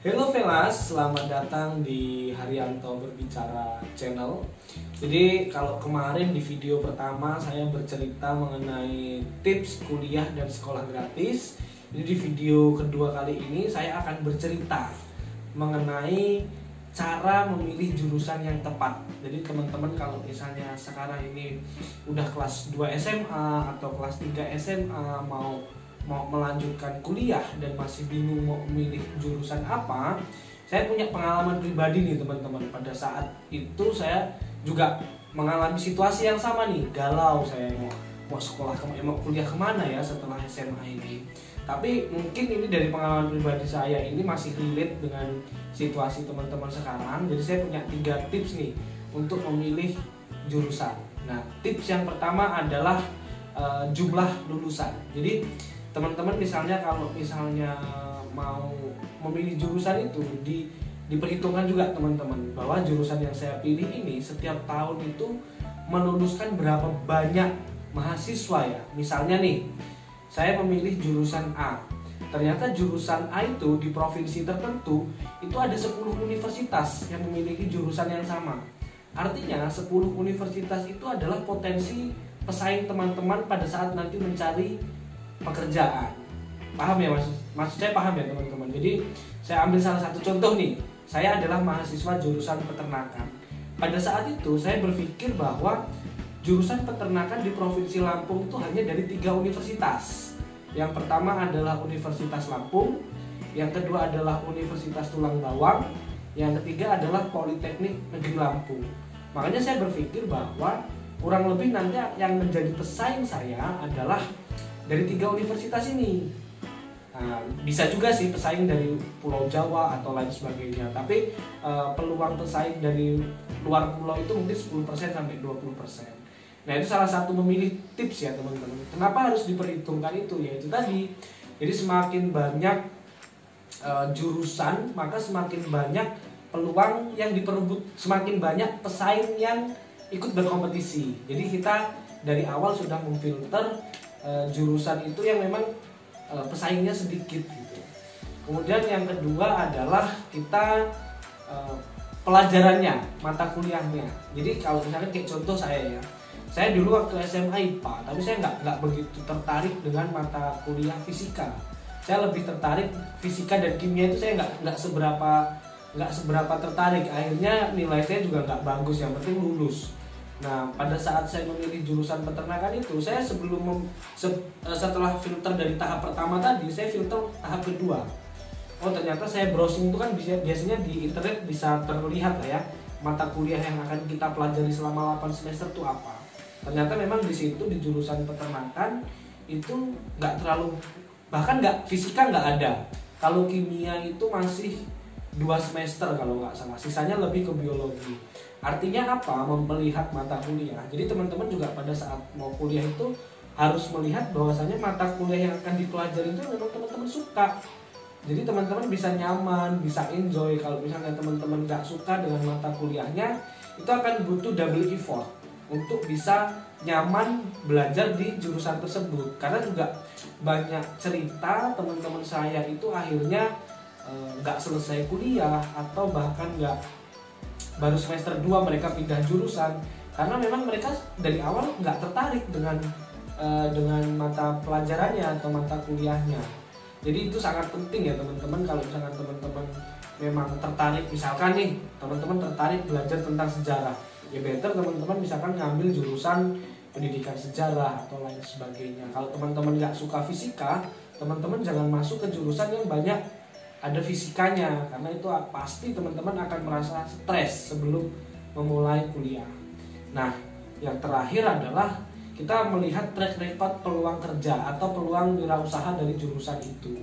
Halo Velas, selamat datang di Haryanto Berbicara Channel. Jadi kalau kemarin di video pertama saya bercerita mengenai tips kuliah dan sekolah gratis. Jadi di video kedua kali ini saya akan bercerita mengenai cara memilih jurusan yang tepat. Jadi teman-teman kalau misalnya sekarang ini udah kelas 2 SMA atau kelas 3 SMA mau melanjutkan kuliah dan masih bingung mau memilih jurusan apa, saya punya pengalaman pribadi nih teman-teman. Pada saat itu saya juga mengalami situasi yang sama nih, galau saya mau sekolah mau kuliah kemana ya setelah SMA ini. Tapi mungkin ini dari pengalaman pribadi saya ini masih relate dengan situasi teman-teman sekarang. Jadi saya punya 3 tips nih untuk memilih jurusan. Nah, tips yang pertama adalah jumlah lulusan. Jadi teman-teman kalau misalnya mau memilih jurusan itu diperhitungkan juga teman-teman bahwa jurusan yang saya pilih ini setiap tahun itu meluluskan berapa banyak mahasiswa ya. Misalnya nih, saya memilih jurusan A. Ternyata jurusan A itu di provinsi tertentu itu ada 10 universitas yang memiliki jurusan yang sama. Artinya 10 universitas itu adalah potensi pesaing teman-teman pada saat nanti mencari pekerjaan. Paham ya maksud saya paham ya teman-teman. Jadi saya ambil salah satu contoh nih. Saya adalah mahasiswa jurusan peternakan. Pada saat itu saya berpikir bahwa jurusan peternakan di Provinsi Lampung itu hanya dari 3 universitas. Yang pertama adalah Universitas Lampung, yang kedua adalah Universitas Tulang Bawang, yang ketiga adalah Politeknik Negeri Lampung. Makanya saya berpikir bahwa kurang lebih nanti yang menjadi pesaing saya adalah dari 3 universitas ini. Nah, bisa juga sih pesaing dari Pulau Jawa atau lain sebagainya. Tapi peluang pesaing dari luar pulau itu mungkin 10% sampai 20%. Nah, itu salah satu memilih tips ya teman-teman. Kenapa harus diperhitungkan itu? Ya itu tadi. Jadi semakin banyak jurusan, maka semakin banyak peluang yang diperebut, semakin banyak pesaing yang ikut berkompetisi. Jadi kita dari awal sudah memfilter jurusan itu yang memang pesaingnya sedikit gitu. Kemudian yang kedua adalah kita pelajarannya, mata kuliahnya. Jadi kalau misalnya kayak contoh saya dulu waktu SMA IPA, tapi saya nggak begitu tertarik dengan mata kuliah fisika. Saya lebih tertarik fisika dan kimia itu saya nggak seberapa tertarik. Akhirnya nilai saya juga nggak bagus, yang penting lulus. Nah, pada saat saya memilih jurusan peternakan itu, saya setelah filter dari tahap pertama tadi, saya filter tahap kedua. Oh, ternyata saya browsing itu kan biasanya di internet bisa terlihat lah ya, mata kuliah yang akan kita pelajari selama 8 semester itu apa. Ternyata memang di situ di jurusan peternakan itu nggak terlalu, bahkan fisika nggak ada. Kalau kimia itu masih 2 semester kalau nggak salah, sisanya lebih ke biologi. Artinya apa? Melihat mata kuliah. Jadi teman-teman juga pada saat mau kuliah itu harus melihat bahwasanya mata kuliah yang akan dipelajari itu memang teman-teman suka. Jadi teman-teman bisa nyaman, bisa enjoy. Kalau misalnya teman-teman nggak suka dengan mata kuliahnya, itu akan butuh double effort untuk bisa nyaman belajar di jurusan tersebut. Karena juga banyak cerita teman-teman saya itu akhirnya nggak selesai kuliah atau bahkan baru semester 2 mereka pindah jurusan karena memang mereka dari awal nggak tertarik dengan mata pelajarannya atau mata kuliahnya. Jadi itu sangat penting ya teman-teman. Kalau misalkan teman-teman memang tertarik, misalkan nih teman-teman tertarik belajar tentang sejarah, ya better teman-teman misalkan ngambil jurusan pendidikan sejarah atau lain sebagainya. Kalau teman-teman nggak suka fisika, teman-teman jangan masuk ke jurusan yang banyak ada fisikanya, karena itu pasti teman-teman akan merasa stres sebelum memulai kuliah. Nah, yang terakhir adalah kita melihat track record peluang kerja atau peluang wirausaha dari jurusan itu.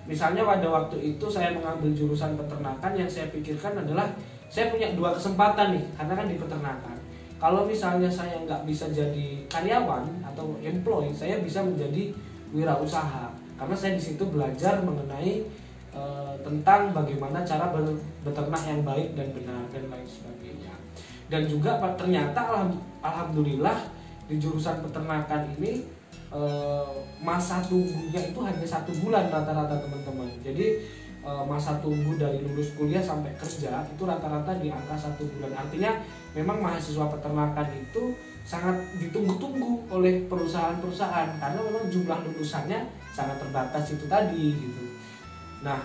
Misalnya pada waktu itu saya mengambil jurusan peternakan, yang saya pikirkan adalah saya punya 2 kesempatan nih, karena kan di peternakan. Kalau misalnya saya nggak bisa jadi karyawan atau employee, saya bisa menjadi wirausaha, karena saya di situ belajar mengenai tentang bagaimana cara beternak yang baik dan benar dan lain sebagainya. Dan juga ternyata alhamdulillah di jurusan peternakan ini masa tunggunya itu hanya 1 bulan rata-rata teman-teman. Jadi masa tunggu dari lulus kuliah sampai kerja itu rata-rata di angka 1 bulan. Artinya memang mahasiswa peternakan itu sangat ditunggu-tunggu oleh perusahaan-perusahaan karena memang jumlah lulusannya sangat terbatas itu tadi gitu. Nah,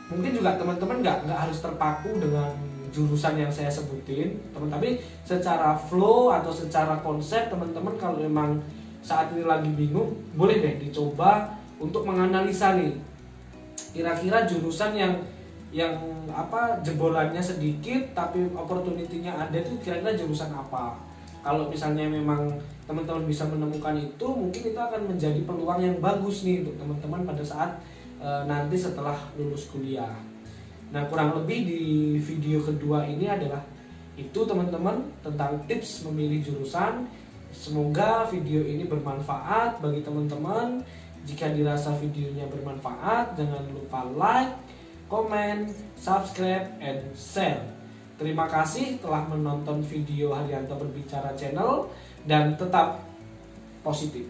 mungkin juga teman-teman nggak harus terpaku dengan jurusan yang saya sebutin, tapi secara flow atau secara konsep teman-teman kalau memang saat ini lagi bingung, boleh deh dicoba untuk menganalisa nih kira-kira jurusan yang apa jebolannya sedikit tapi opportunity-nya ada itu kira-kira jurusan apa. Kalau misalnya memang teman-teman bisa menemukan itu, mungkin itu akan menjadi peluang yang bagus nih untuk teman-teman pada saat nanti setelah lulus kuliah. Nah, kurang lebih di video kedua ini adalah itu teman-teman tentang tips memilih jurusan. Semoga video ini bermanfaat bagi teman-teman. Jika dirasa videonya bermanfaat, jangan lupa like, comment, subscribe, and share. Terima kasih telah menonton video Haryanto Berbicara channel dan tetap positif.